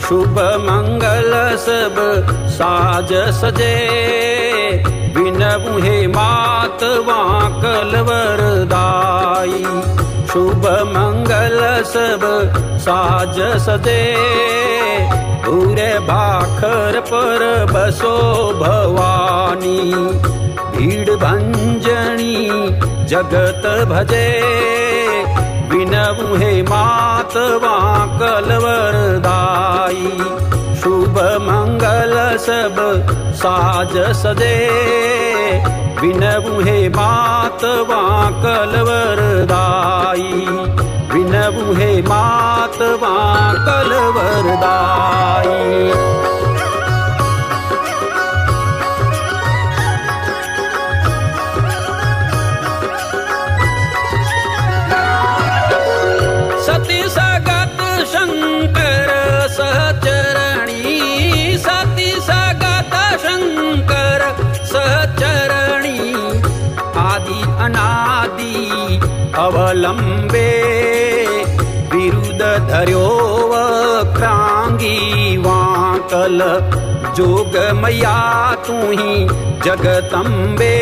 शुभ मंगल सब साज सजे, विनबु हे मात वाकल वरदाई। शुभ मंगल सब साज सजे, पूरे भाखर पर बसो भवानी। भीड़ भंजनी जगत भजे, विनबु हे मात वाकल वरदाई। शुभ मंगल सब साज सजे, विनबु हे मात वाकल वरदाई। विनबु हे मात वाकल वरदाई। सती सगत शंकर सहचरणी, सती सगत शंकर सहचरणी। आदि अनादि अवलंबे, विरुद्ध धर्यो वक्रांगी वाकल। जोगमया तू ही जगदम्बे,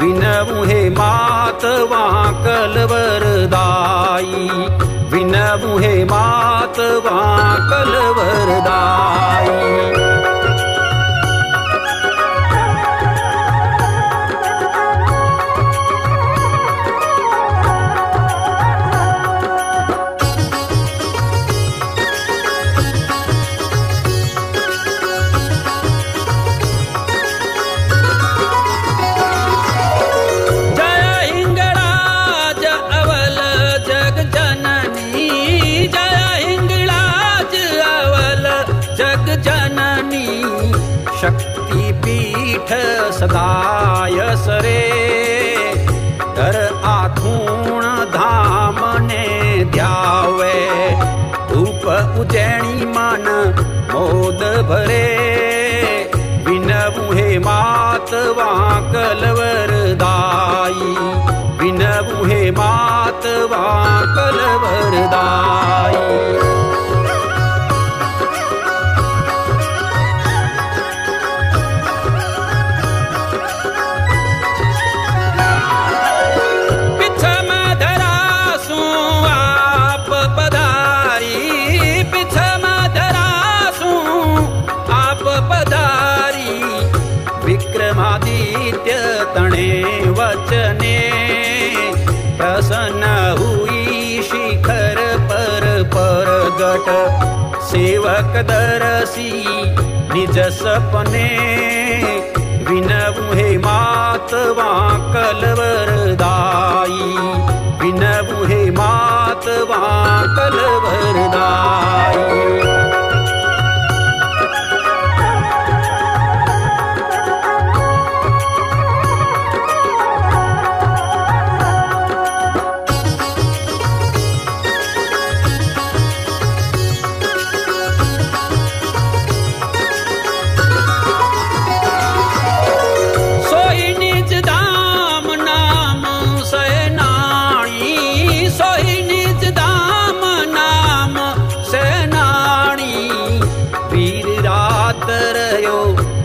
विनबु हे मात वाकल वरदाई। विनबु हे मात वाकल वरदाई। शक्ति पीठ सदाय सरे, धर आथूण धाम ने ध्यावे। धूप उज्जैनी मन मोद भरे, विनबु हे मात वाकल वरदाई। विनबु हे मात वाकल वरदाई। विक्रमादित्य तणे वचने, प्रसन्न हुई शिखर पर परगट। सेवक दरसी निज सपने, विनबु हे मात वाकल वरदाई। विनबु हे मात वाकल वरदाई।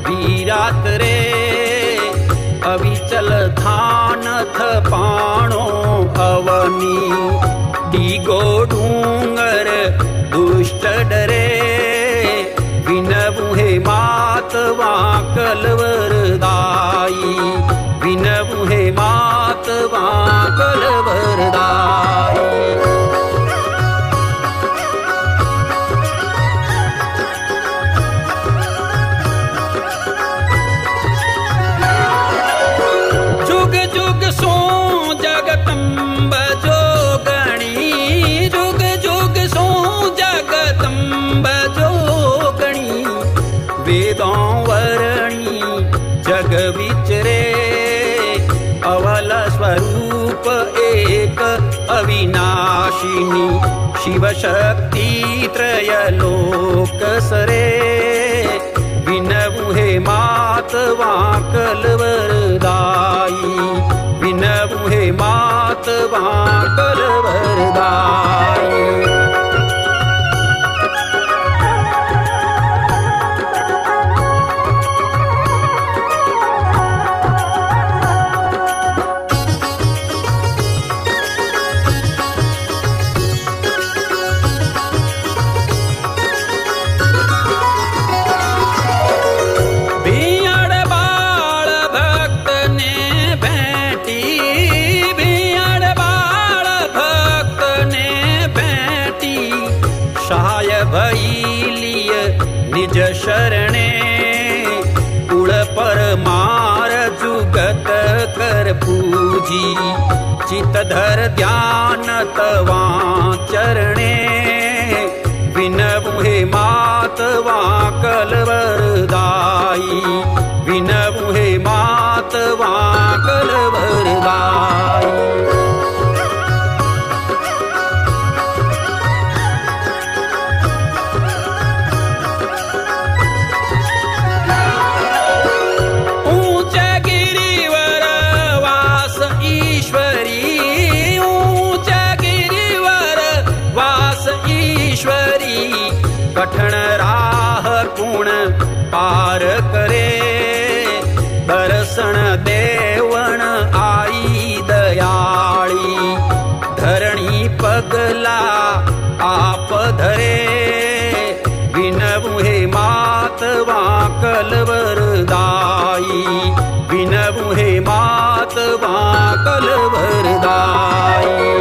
वीरात रे अविचल थानथ पाणो अवनी। डीगो डूंगर दुष्ट डरे, विनबु हे मात वाकल वरदाई। विनबु हे मात वाकल वरदाई। वेदों वर्णी जग विचरे, अवल स्वरूप एक अविनाशिनी। शिव शक्ति त्रय लोक सरे, विनबु हे मात वाकल वरदाई। विनबु हे मात वाकल वरदाई। निज शरणे कुळ परमार जुगत कर पूजी चित धर ध्यान तवा चरणे विनवु हे मातवा कलवरदाई विनवु हे मातवा कलवरदाई कठण राह कुण पार करे दर्शन देवण आई दयाळी धरणी पगला आप धरे विनवु हे मातवा कलवरदाई विनवु हे मातवा कलवरदाई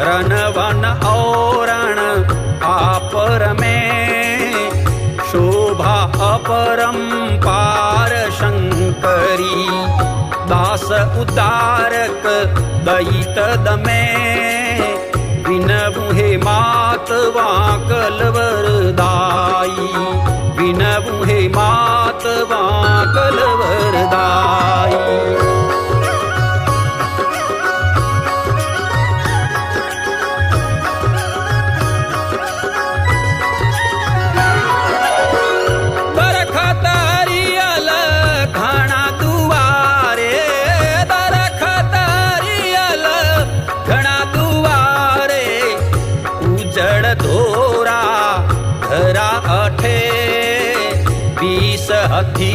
रनवन औरण आपर में शोभा अपरंपार शंकरी दास उदारक दयित दमे विनवु हे मातवा कलवरदाई विनवु हे मातवा कलवरदाई धोरा धरा अठे 20 हथी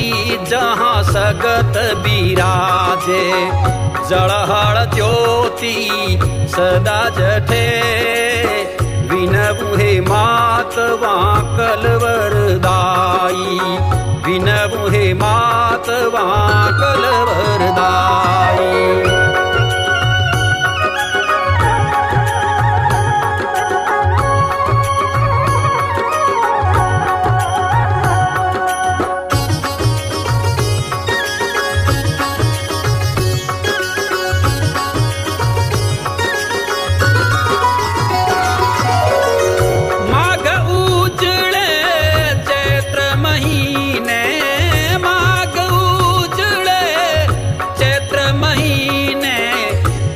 जहाँ सगत बिराजे जलहल ज्योति सदा जठे विनवु हे मातवा कलवरदाई विनवु हे मातवा कलवरदाई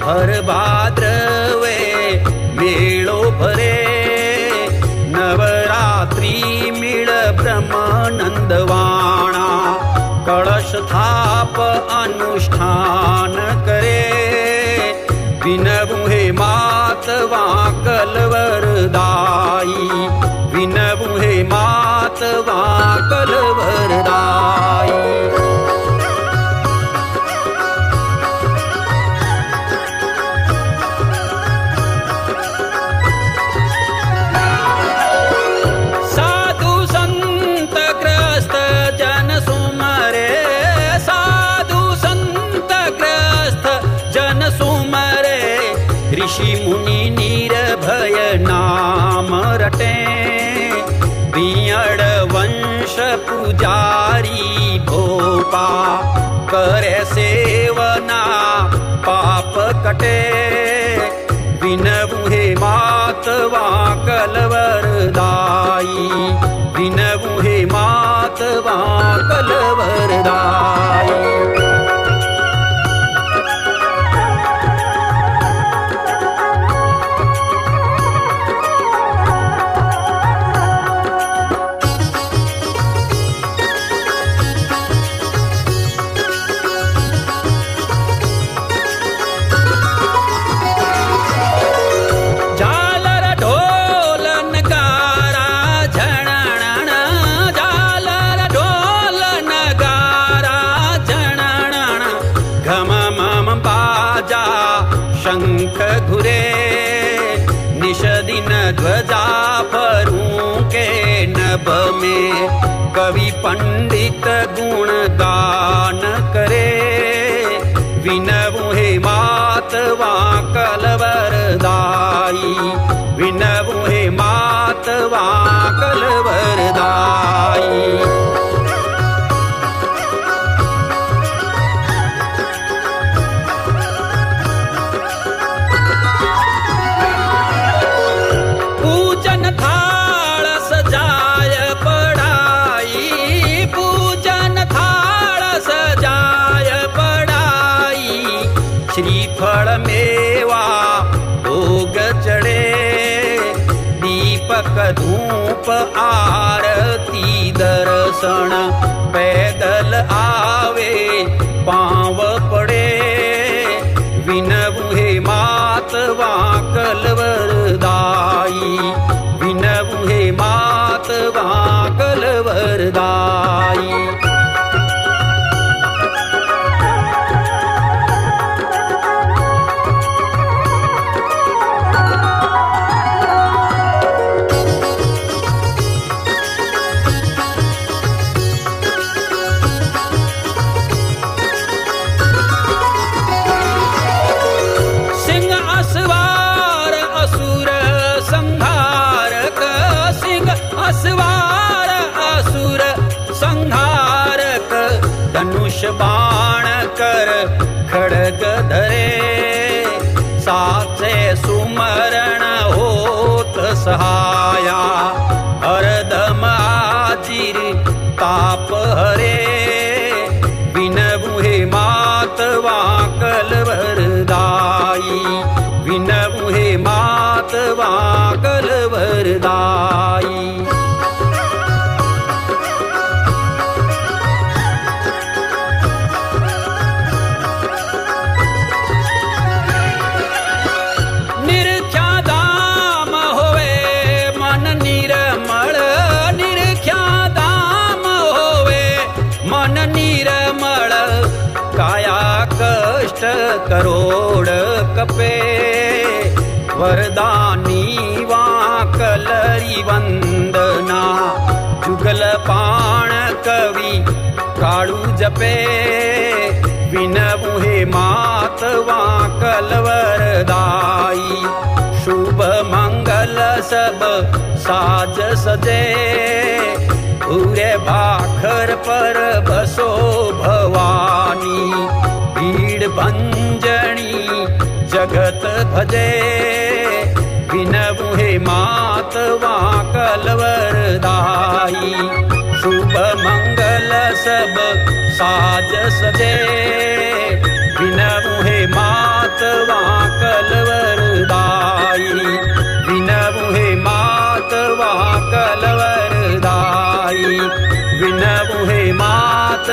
हर भाद्रवे मेळो भरे नवरात्री मिळ ब्रह्मानंदवाणा कळश थाप अनुष्ठान करे विनवु हे मातवा कलवरदाई विनवु हे मातवा कलवरदाई ऋषि मुनि निर्भय नाम रटे पियड़ वंश पुजारी भोपा करे सेवना पाप कटे विनवु हे मातवा कलवरदाई विनवु हे मातवा कलवरदाई घम मम बाजा शंख घुरे, निश दिन ध्वजा फरूं के नभ में, कवि पंडित गुण गान करे, विनवु हे मात वाकल वरदाई, विनवु हे मात वाकल वरदाई। पूजन थाल सजाय पढ़ाई, पूजन थाल सजाय पढ़ाई, श्रीफल मेवा भोग चढ़े, दीपक धूप आरती दर्शन, पैदल आवे पाँव पड़े, विनवु हे मात वाकल वरदाई, विनवु हे मात वाकल वरदाई। असवार असुर संहारक, धनुष बाण कर खड़ग धरे, साचे सुमरण होत सहाया, हरदम आजिर ताप हरे, विनवु हे मात वाकल वरदाई, विनवु हे मात वाकल वरदाई। मन निर्मल काया कष्ट करोड़ कपे, वरदानी वाकलरी वंदना, जुगल पाण कवि काळू जपे, विनवु हे मात वाकल वरदाई, शुभ मंगल सब साज सजे, पूरे भाखर पर बसो भवानी, भीड़ भंजनी जगत भजे, विनवु हे मात वाकल वरदाई, शुभ मंगल सब साज सजे, विनवु हे मात वाकल वरदाई, विनवु हे मात वाकल वरदाई, विनवु हे मात